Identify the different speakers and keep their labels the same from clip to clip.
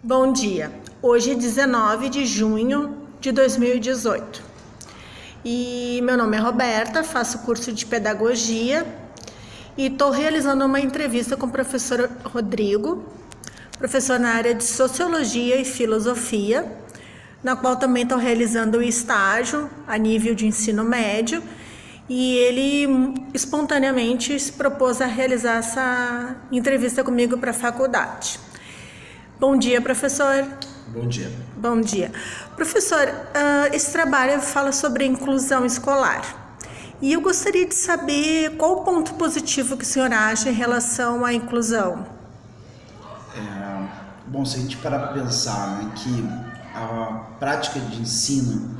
Speaker 1: Bom dia, hoje é 19 de junho de 2018 e meu nome é Roberta, faço curso de Pedagogia e estou realizando uma entrevista com o professor Rodrigo, professor na área de Sociologia e Filosofia, na qual também estou realizando o estágio a nível de ensino médio, e ele espontaneamente se propôs a realizar essa entrevista comigo para a faculdade. Bom dia, professor.
Speaker 2: Bom dia.
Speaker 1: Bom dia. Professor, esse trabalho fala sobre a inclusão escolar. E eu gostaria de saber qual o ponto positivo que o senhor acha em relação à inclusão.
Speaker 2: Bom, se a gente parar para pensar, né, que a prática de ensino,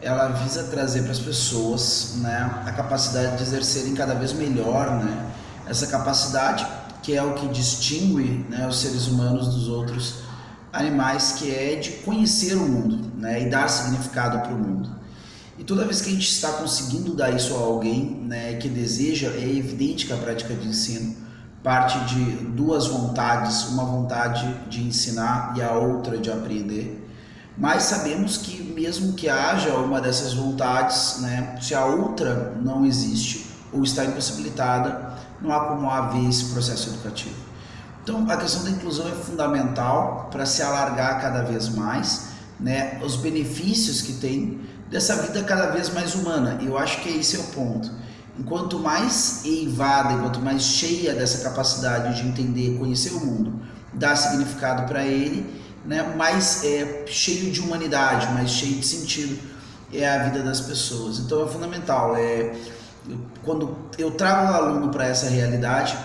Speaker 2: ela visa trazer para as pessoas, né, a capacidade de exercerem cada vez melhor, né, essa capacidade que é o que distingue, né, os seres humanos dos outros animais, que é de conhecer o mundo, né, e dar significado para o mundo. E toda vez que a gente está conseguindo dar isso a alguém, né, que deseja, é evidente que a prática de ensino parte de duas vontades, uma vontade de ensinar e a outra de aprender. Mas sabemos que mesmo que haja uma dessas vontades, né, se a outra não existe ou está impossibilitada, não há como haver esse processo educativo. Então, a questão da inclusão é fundamental para se alargar cada vez mais, né, os benefícios que tem dessa vida cada vez mais humana. Eu acho que esse é o ponto. Enquanto mais eivada, enquanto mais cheia dessa capacidade de entender, conhecer o mundo, dar significado para ele, né, mais cheio de humanidade, mais cheio de sentido é a vida das pessoas. Então, é fundamental. Quando eu trago o aluno para essa realidade,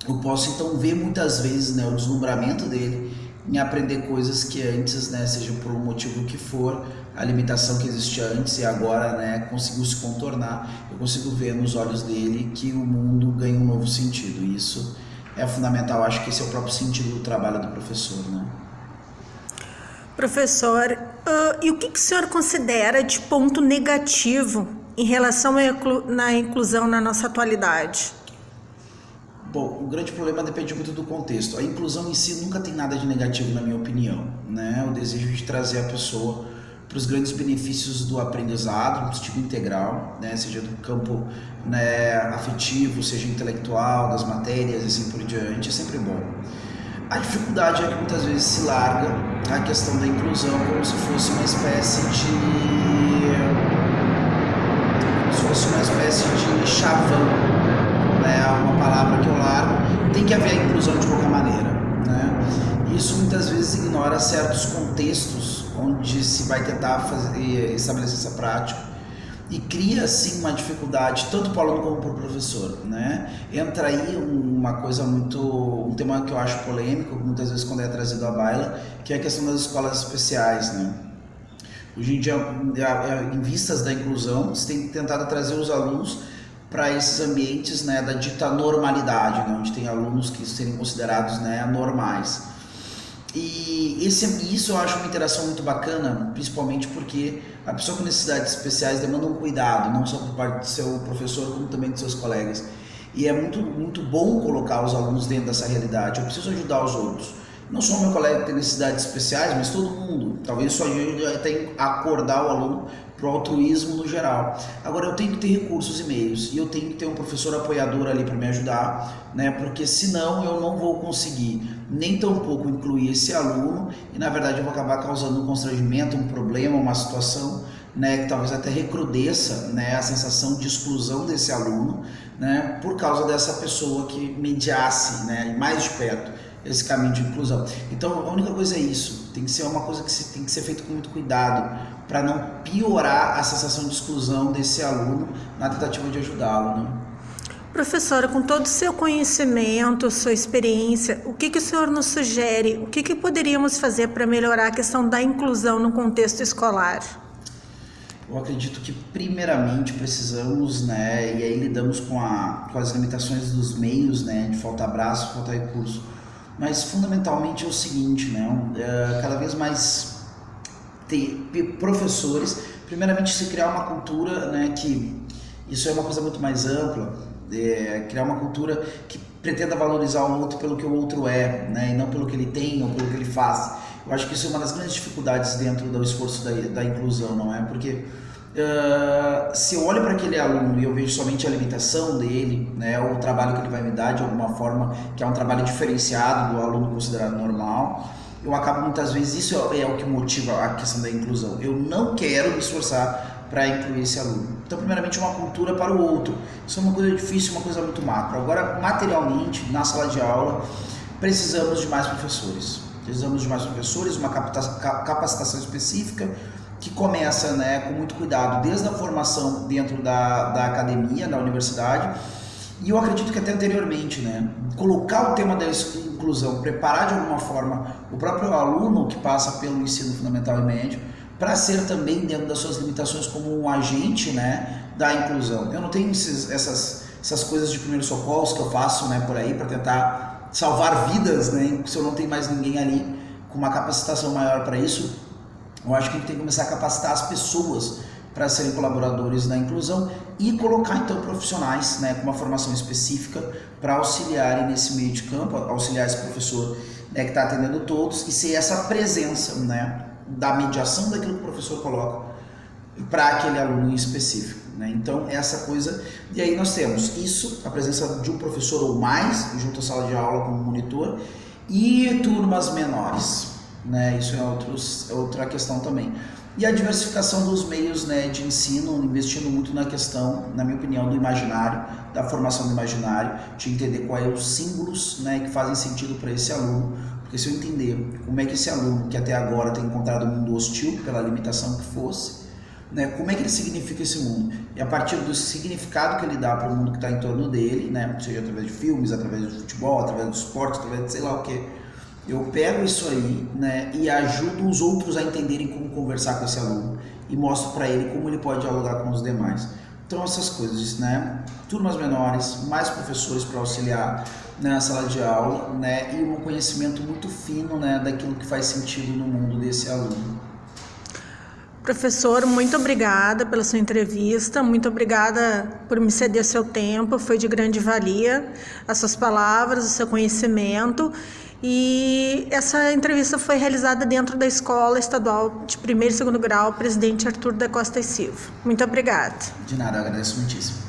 Speaker 2: eu posso então ver muitas vezes, né, o deslumbramento dele em aprender coisas que antes, né, seja por um motivo que for, a limitação que existia antes e agora, né, conseguiu se contornar. Eu consigo ver nos olhos dele que o mundo ganha um novo sentido, e isso é fundamental. Acho que esse é o próprio sentido do trabalho do professor, né?
Speaker 1: Professor, e o que o senhor considera de ponto negativo em relação à inclusão na nossa atualidade?
Speaker 2: Bom, o grande problema depende muito do contexto. A inclusão em si nunca tem nada de negativo, na minha opinião, né? O desejo de trazer a pessoa para os grandes benefícios do aprendizado, do tipo integral, né? Seja do campo, né, afetivo, seja intelectual, das matérias e assim por diante, é sempre bom. A dificuldade é que muitas vezes se larga a questão da inclusão como se fosse uma espécie de chavão, né? Uma palavra que eu largo, tem que haver a inclusão de qualquer maneira, né? Isso muitas vezes ignora certos contextos onde se vai tentar estabelecer essa prática, e cria sim uma dificuldade tanto para o aluno como para o professor, né? Entra aí um tema que eu acho polêmico muitas vezes quando é trazido à baila, que é a questão das escolas especiais, né? Hoje em dia, em vistas da inclusão, se tem tentado trazer os alunos para esses ambientes, né, da dita normalidade, né, onde tem alunos que seriam considerados, né, anormais. E isso eu acho uma interação muito bacana, principalmente porque a pessoa com necessidades especiais demanda um cuidado, não só por parte do seu professor, como também dos seus colegas. E é muito, muito bom colocar os alunos dentro dessa realidade. Eu preciso ajudar os outros. Não só o meu colega que tem necessidades especiais, mas todo mundo. Talvez isso ajude até a acordar o aluno para o altruísmo no geral. Agora, eu tenho que ter recursos e meios, e eu tenho que ter um professor apoiador ali para me ajudar, né? Porque senão eu não vou conseguir nem tampouco incluir esse aluno, e na verdade eu vou acabar causando um constrangimento, um problema, uma situação, né, que talvez até recrudesça, né, a sensação de exclusão desse aluno, né, por causa dessa pessoa que mediasse, né, mais de perto esse caminho de inclusão. Então a única coisa é isso, tem que ser uma coisa que tem que ser feito com muito cuidado, para não piorar a sensação de exclusão desse aluno na tentativa de ajudá-lo, né?
Speaker 1: Professora, com todo o seu conhecimento, sua experiência, o que o senhor nos sugere? O que poderíamos fazer para melhorar a questão da inclusão no contexto escolar?
Speaker 2: Eu acredito que primeiramente precisamos, né, e aí lidamos com as limitações dos meios, né, de falta braço, falta recurso, mas fundamentalmente é o seguinte, né, cada vez mais ter professores, primeiramente se criar uma cultura, né, que isso é uma coisa muito mais ampla, criar uma cultura que pretenda valorizar o outro pelo que o outro é, né, e não pelo que ele tem ou pelo que ele faz. Eu acho que isso é uma das grandes dificuldades dentro do esforço da inclusão, não é? Porque se eu olho para aquele aluno e eu vejo somente a limitação dele, né, ou o trabalho que ele vai me dar de alguma forma, que é um trabalho diferenciado do aluno considerado normal, eu acabo muitas vezes, isso é o que motiva a questão da inclusão. Eu não quero me esforçar para incluir esse aluno. Então, primeiramente, uma cultura para o outro. Isso é uma coisa difícil, uma coisa muito macro. Agora, materialmente, na sala de aula, precisamos de mais professores. Precisamos de mais professores, uma capacitação específica que começa, né, com muito cuidado, desde a formação dentro da academia, da universidade, e eu acredito que até anteriormente, né, colocar o tema da inclusão, preparar de alguma forma o próprio aluno que passa pelo ensino fundamental e médio, para ser também, dentro das suas limitações, como um agente, né, da inclusão. Eu não tenho essas coisas de primeiros socorros que eu faço, né, por aí, para tentar salvar vidas, né, se eu não tenho mais ninguém ali com uma capacitação maior para isso. Eu acho que a gente tem que começar a capacitar as pessoas para serem colaboradores da inclusão e colocar então profissionais, né, com uma formação específica para auxiliarem nesse meio de campo, auxiliar esse professor, né, que está atendendo todos, e ser essa presença, né, da mediação daquilo que o professor coloca para aquele aluno em específico, né? Então essa coisa, e aí nós temos isso, a presença de um professor ou mais junto à sala de aula como monitor, e turmas menores, né? Isso é outra questão também. E a diversificação dos meios, né, de ensino, investindo muito na questão, na minha opinião, do imaginário, da formação do imaginário, de entender quais os símbolos, né, que fazem sentido para esse aluno. Porque se eu entender como é que esse aluno, que até agora tem encontrado um mundo hostil, pela limitação que fosse, né, como é que ele significa esse mundo? E a partir do significado que ele dá para o mundo que está em torno dele, né, seja através de filmes, através do futebol, através do esporte, através de sei lá o que, eu pego isso aí, né, e ajudo os outros a entenderem como conversar com esse aluno e mostro para ele como ele pode dialogar com os demais. Então essas coisas, né, turmas menores, mais professores para auxiliar na sala de aula, né, e um conhecimento muito fino, né, daquilo que faz sentido no mundo desse aluno.
Speaker 1: Professor, muito obrigada pela sua entrevista, muito obrigada por me ceder seu tempo, foi de grande valia as suas palavras, o seu conhecimento. E essa entrevista foi realizada dentro da Escola Estadual de Primeiro e Segundo Grau, Presidente Arthur da Costa e Silva. Muito obrigada.
Speaker 2: De nada, eu agradeço muitíssimo.